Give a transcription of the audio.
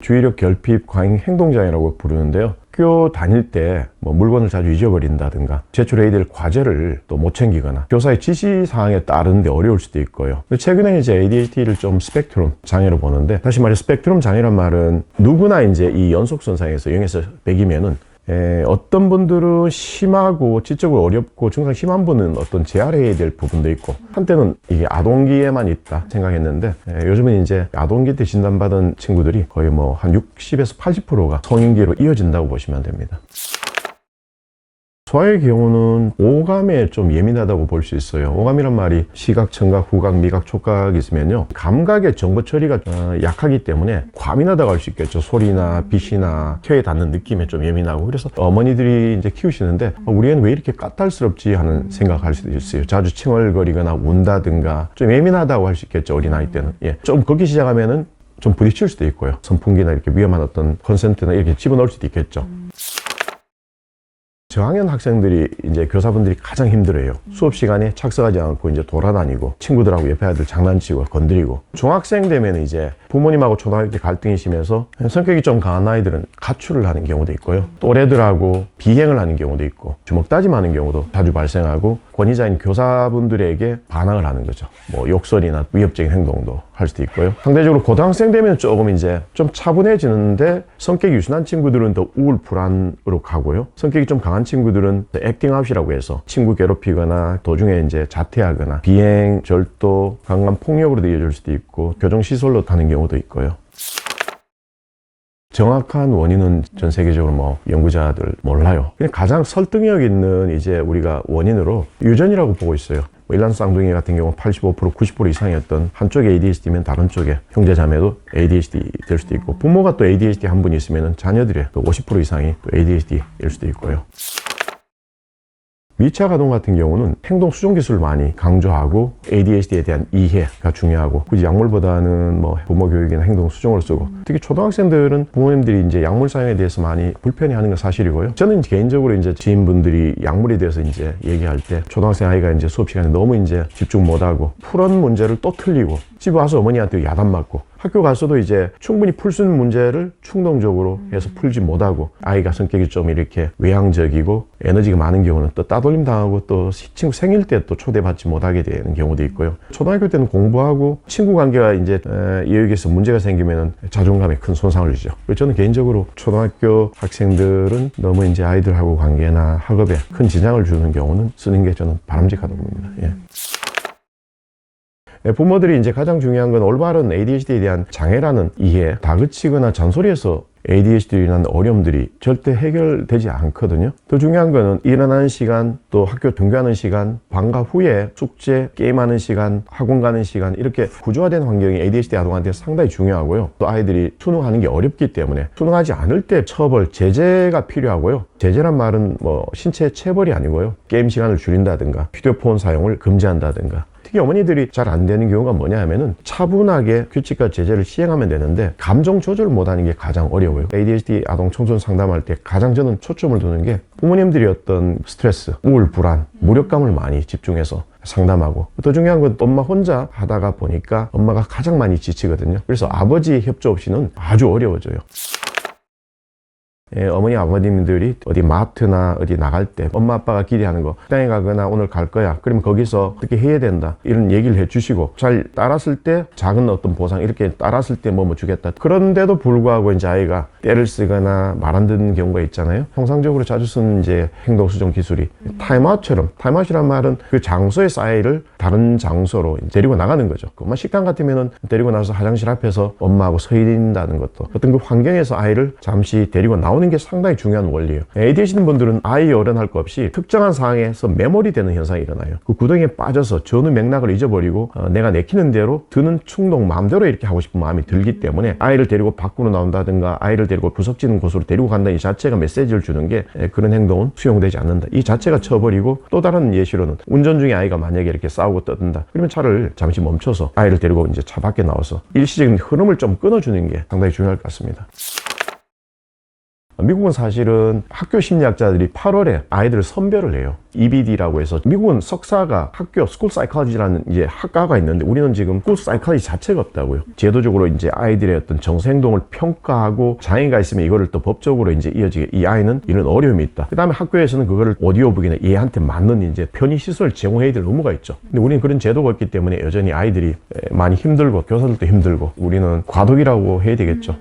주의력 결핍 과잉 행동장애라고 부르는데요. 학교 다닐 때 뭐 물건을 자주 잊어버린다든가 제출해야 될 과제를 또 못 챙기거나 교사의 지시사항에 따르는데 어려울 수도 있고요. 최근에 이제 ADHD를 좀 스펙트럼 장애로 보는데, 다시 말해 스펙트럼 장애란 말은 누구나 이제 이 연속선상에서 0에서 100이면은 어떤 분들은 심하고 지적으로 어렵고 증상 심한 분은 어떤 재활해야 될 부분도 있고, 한때는 이게 아동기에만 있다 생각했는데 요즘은 이제 아동기 때 진단받은 친구들이 거의 뭐 한 60에서 80%가 성인기로 이어진다고 보시면 됩니다. 소아의 경우는 오감에 좀 예민하다고 볼 수 있어요. 오감이란 말이 시각, 청각, 후각, 미각, 촉각이 있으면요, 감각의 정보 처리가 약하기 때문에 과민하다고 할 수 있겠죠. 소리나 빛이나 혀에 닿는 느낌에 좀 예민하고, 그래서 어머니들이 이제 키우시는데 우리 애는 왜 이렇게 까탈스럽지 하는 생각할 수도 있어요. 자주 칭얼거리거나 운다든가 좀 예민하다고 할 수 있겠죠. 어린아이 때는. 좀 걷기 시작하면은 좀 부딪힐 수도 있고요. 선풍기나 이렇게 위험한 어떤 콘센트나 이렇게 집어넣을 수도 있겠죠. 저학년 학생들이 이제 교사분들이 가장 힘들어요. 수업 시간에 착석하지 않고 이제 돌아다니고 친구들하고 옆에 아이들 장난치고 건드리고, 중학생 되면 이제 부모님하고 초등학교 때 갈등이 심해서 성격이 좀 강한 아이들은 가출을 하는 경우도 있고요. 또래들하고 비행을 하는 경우도 있고, 주먹다짐하는 경우도 자주 발생하고, 권위자인 교사분들에게 반항을 하는 거죠. 뭐 욕설이나 위협적인 행동도 할 수도 있고요. 상대적으로 고등학생 되면 조금 이제 좀 차분해지는데, 성격이 유순한 친구들은 더 우울 불안으로 가고요. 성격이 좀 강한 친구들은 액팅아웃이라고 해서 친구 괴롭히거나 도중에 이제 자퇴하거나 비행, 절도, 강한 폭력으로 이어질 수도 있고, 교정시설로 가는 경우도 있고요. 정확한 원인은 전 세계적으로 뭐 연구자들 몰라요. 그냥 가장 설득력 있는 이제 우리가 원인으로 유전이라고 보고 있어요. 일란 쌍둥이 같은 경우 85%, 90% 이상이었던 한쪽에 ADHD면 다른 쪽에 형제 자매도 ADHD 될 수도 있고, 부모가 또 ADHD 한 분 있으면 자녀들의 또 50% 이상이 또 ADHD일 수도 있고요. 미취학 아동 같은 경우는 행동 수정 기술을 많이 강조하고 ADHD에 대한 이해가 중요하고, 굳이 약물보다는 뭐 부모 교육이나 행동 수정을 쓰고, 특히 초등학생들은 부모님들이 이제 약물 사용에 대해서 많이 불편해하는 건 사실이고요. 저는 개인적으로 이제 지인분들이 약물에 대해서 이제 얘기할 때 초등학생 아이가 이제 수업 시간에 너무 이제 집중 못하고 풀은 문제를 또 틀리고, 집에 와서 어머니한테 야단 맞고, 학교 가서도 이제 충분히 풀 수 있는 문제를 충동적으로 해서 풀지 못하고, 아이가 성격이 좀 이렇게 외향적이고 에너지가 많은 경우는 또 따돌림 당하고, 또 친구 생일 때 또 초대받지 못하게 되는 경우도 있고요. 초등학교 때는 공부하고 친구 관계가 이제 여기에서 문제가 생기면 자존감에 큰 손상을 주죠. 그래서 저는 개인적으로 초등학교 학생들은 너무 이제 아이들하고 관계나 학업에 큰 지장을 주는 경우는 쓰는 게 저는 바람직하다고 봅니다. 부모들이 이제 가장 중요한 건 올바른 ADHD에 대한 장애라는 이해, 다그치거나 잔소리해서 ADHD로 인한 어려움들이 절대 해결되지 않거든요. 더 중요한 거는 일어나는 시간, 또 학교 등교하는 시간, 방과 후에 숙제, 게임하는 시간, 학원 가는 시간, 이렇게 구조화된 환경이 ADHD 아동한테 상당히 중요하고요. 또 아이들이 수능하는 게 어렵기 때문에 수능하지 않을 때 처벌, 제재가 필요하고요. 제재란 말은 뭐 신체 체벌이 아니고요. 게임 시간을 줄인다든가 휴대폰 사용을 금지한다든가. 특히 어머니들이 잘 안 되는 경우가 뭐냐 하면은 차분하게 규칙과 제재를 시행하면 되는데 감정 조절을 못하는 게 가장 어려워요. ADHD 아동 청소년 상담할 때 가장 저는 초점을 두는 게 부모님들이 어떤 스트레스, 우울, 불안, 무력감을 많이 집중해서 상담하고, 더 중요한 건 엄마 혼자 하다가 보니까 엄마가 가장 많이 지치거든요. 그래서 아버지 협조 없이는 아주 어려워져요. 어머니 아버님들이 어디 마트나 어디 나갈 때 엄마 아빠가 기대하는 거, 식당에 가거나 오늘 갈 거야, 그러면 거기서 어떻게 해야 된다, 이런 얘기를 해주시고, 잘 따랐을 때 작은 어떤 보상, 이렇게 따랐을 때 뭐 주겠다. 그런데도 불구하고 이제 아이가 떼를 쓰거나 말 안 듣는 경우가 있잖아요. 통상적으로 자주 쓰는 이제 행동 수정 기술이 타임아웃처럼, 타임아웃이란 말은 그 장소에서 아이를 다른 장소로 데리고 나가는 거죠. 엄마 식당 같으면은 데리고 나서 화장실 앞에서 엄마하고 서 있는다는 것도, 어떤 그 환경에서 아이를 잠시 데리고 나오는 게 상당히 중요한 원리예요. ADHD 분들은 아이 어른 할 거 없이 특정한 상황에서 메모리 되는 현상이 일어나요. 그 구덩이에 빠져서 전후 맥락을 잊어버리고 내가 내키는 대로 드는 충동, 마음대로 이렇게 하고 싶은 마음이 들기 때문에 아이를 데리고 밖으로 나온다든가 아이를 데리고 구석지는 곳으로 데리고 간다는 이 자체가 메시지를 주는 게, 그런 행동은 수용되지 않는다, 이 자체가 쳐버리고, 또 다른 예시로는 운전 중에 아이가 만약에 이렇게 싸우고 떠든다, 그러면 차를 잠시 멈춰서 아이를 데리고 이제 차 밖에 나와서 일시적인 흐름을 좀 끊어주는 게 상당히 중요할 것 같습니다. 미국은 사실은 학교 심리학자들이 8월에 아이들을 선별을 해요. EBD라고 해서 미국은 석사가 학교 스쿨 사이콜로지라는 이제 학과가 있는데 우리는 지금 스쿨 사이콜로지 자체가 없다고요. 제도적으로 이제 아이들의 어떤 정서 행동을 평가하고 장애가 있으면 이거를 또 법적으로 이제 이어지게 이 아이는 이런 어려움이 있다. 그다음에 학교에서는 그거를 오디오북이나 얘한테 맞는 이제 편의 시설을 제공해야 될 의무가 있죠. 근데 우리는 그런 제도가 없기 때문에 여전히 아이들이 많이 힘들고 교사들도 힘들고 우리는 과도기라고 해야 되겠죠.